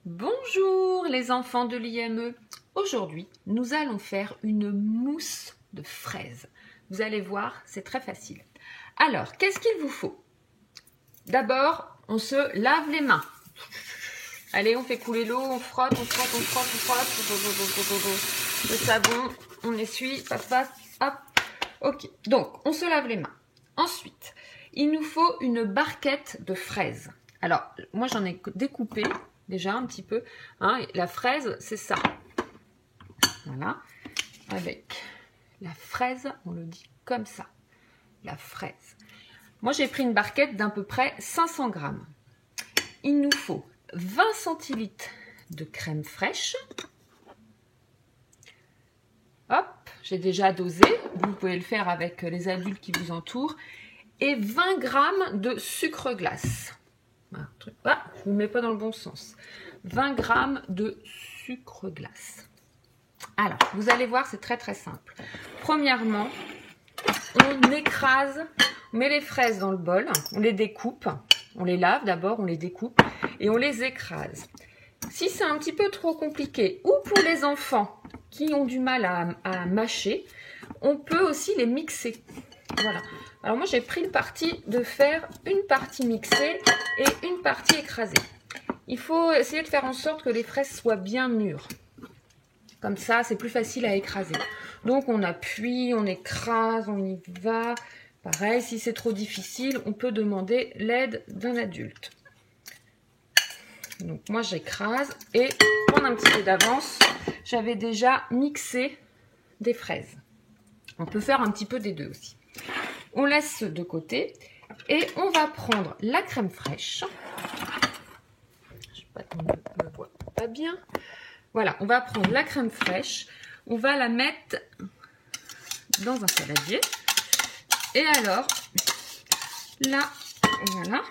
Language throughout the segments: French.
Bonjour les enfants de l'IME. Aujourd'hui, nous allons faire une mousse de fraises. Vous allez voir, c'est très facile. Alors, qu'est-ce qu'il vous faut? D'abord, on se lave les mains. Allez, on fait couler l'eau, on frotte, on frotte, on frotte, on frotte. Le savon, on essuie, passe, hop. Ok, donc on se lave les mains. Ensuite, il nous faut une barquette de fraises. Alors, moi j'en ai découpé déjà un petit peu. Hein, la fraise, c'est ça. Voilà. Avec la fraise, on le dit comme ça. La fraise. Moi, j'ai pris une barquette d'à peu près 500 grammes. Il nous faut 20 centilitres de crème fraîche. Hop, j'ai déjà dosé. Vous pouvez le faire avec les adultes qui vous entourent. Et 20 grammes de sucre glace. Ah, je ne vous mets pas dans le bon sens. 20 grammes de sucre glace. Alors, vous allez voir, c'est très très simple. Premièrement, on écrase, on met les fraises dans le bol, on les découpe, on les lave d'abord, on les découpe et on les écrase. Si c'est un petit peu trop compliqué, ou pour les enfants qui ont du mal à mâcher, on peut aussi les mixer. Voilà. Alors moi j'ai pris le parti de faire une partie mixée et une partie écrasée. Il faut essayer de faire en sorte que les fraises soient bien mûres. Comme ça, c'est plus facile à écraser. Donc on appuie, on écrase, on y va. Pareil, si c'est trop difficile, on peut demander l'aide d'un adulte. Donc moi j'écrase et pour prendre un petit peu d'avance, j'avais déjà mixé des fraises. On peut faire un petit peu des deux aussi. On laisse de côté et on va prendre la crème fraîche. Je sais pas, on ne voit pas bien. Voilà, on va prendre la crème fraîche. On va la mettre dans un saladier. Et alors, là, voilà,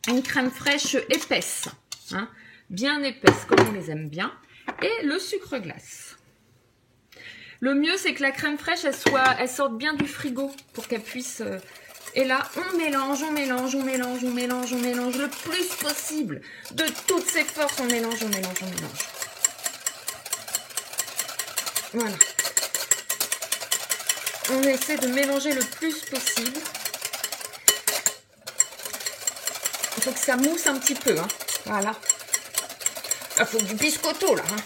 une crème fraîche épaisse, hein, bien épaisse comme on les aime bien. Et le sucre glace. Le mieux, c'est que la crème fraîche, elle sorte bien du frigo pour qu'elle puisse... Et là, on mélange, on mélange, on mélange, on mélange, on mélange le plus possible. De toutes ses forces, on mélange, on mélange, on mélange. Voilà. On essaie de mélanger le plus possible. Il faut que ça mousse un petit peu, hein. Voilà. Il faut du biscotto, là, hein.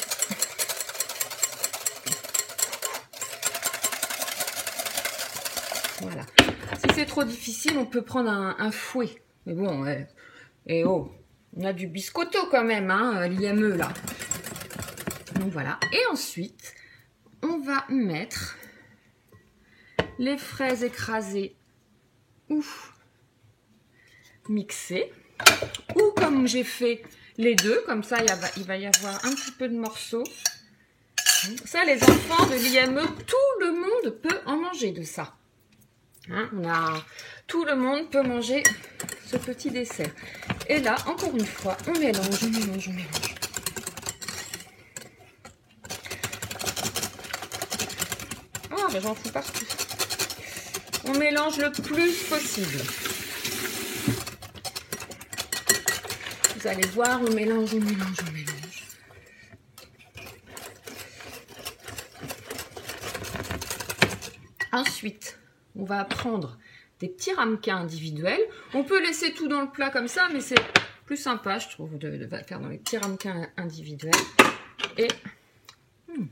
Voilà. Si c'est trop difficile, on peut prendre un fouet. Mais bon, et oh, on a du biscotto quand même, hein, l'IME là. Donc voilà. Et ensuite, on va mettre les fraises écrasées ou mixées. Ou comme j'ai fait les deux, comme ça il va y avoir un petit peu de morceaux. Ça, les enfants de l'IME, tout le monde peut en manger de ça. Hein, tout le monde peut manger ce petit dessert. Et là, encore une fois, on mélange, on mélange, on mélange. Oh, mais j'en fous partout. On mélange le plus possible. Vous allez voir, on mélange, on mélange, on mélange. Ensuite, on va prendre des petits ramequins individuels. On peut laisser tout dans le plat comme ça, mais c'est plus sympa, je trouve, de faire dans les petits ramequins individuels. Et on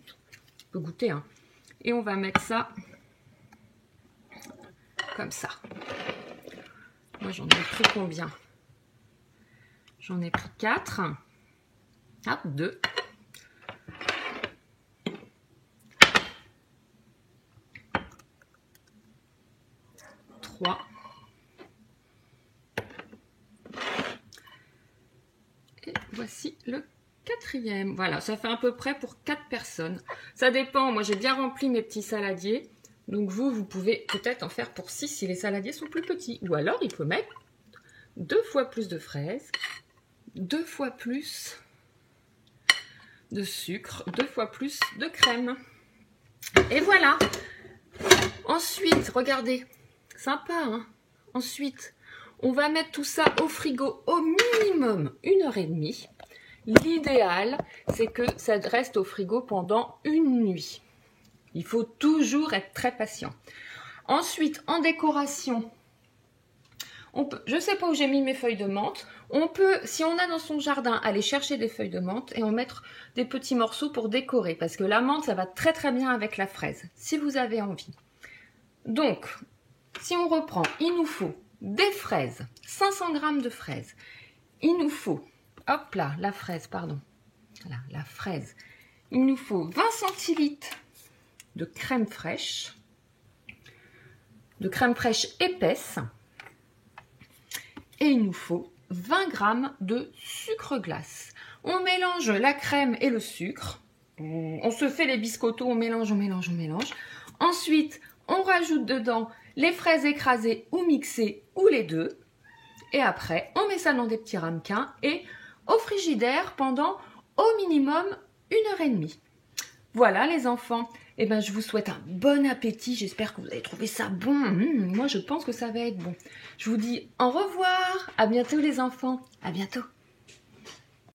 peut goûter, hein. Et on va mettre ça comme ça. Moi, j'en ai pris combien? J'en ai pris 4. Hop, 2. 3. Et voici le 4e. Voilà, ça fait à peu près pour 4 personnes. Ça dépend, moi j'ai bien rempli mes petits saladiers. Donc vous pouvez peut-être en faire pour 6 si les saladiers sont plus petits. Ou alors il faut mettre 2 fois plus de fraises, 2 fois plus de sucre, 2 fois plus de crème. Et voilà. Ensuite, regardez, sympa, hein. Ensuite, on va mettre tout ça au frigo au minimum 1h30. L'idéal, c'est que ça reste au frigo pendant une nuit. Il faut toujours être très patient. Ensuite, en décoration, je ne sais pas où j'ai mis mes feuilles de menthe. On peut, si on a dans son jardin, aller chercher des feuilles de menthe et en mettre des petits morceaux pour décorer. Parce que la menthe, ça va très très bien avec la fraise, si vous avez envie. Donc, si on reprend, il nous faut des fraises, 500 g de fraises. Il nous faut, hop là, la fraise, pardon. Voilà, la fraise. Il nous faut 20 centilitres de crème fraîche épaisse. Et il nous faut 20 g de sucre glace. On mélange la crème et le sucre. On se fait les biscottos, on mélange. Ensuite, on rajoute dedans les fraises écrasées ou mixées ou les deux. Et après, on met ça dans des petits ramequins et au frigidaire pendant au minimum 1h30. Voilà les enfants. Eh ben, je vous souhaite un bon appétit. J'espère que vous avez trouvé ça bon. Moi, je pense que ça va être bon. Je vous dis au revoir. À bientôt les enfants. À bientôt.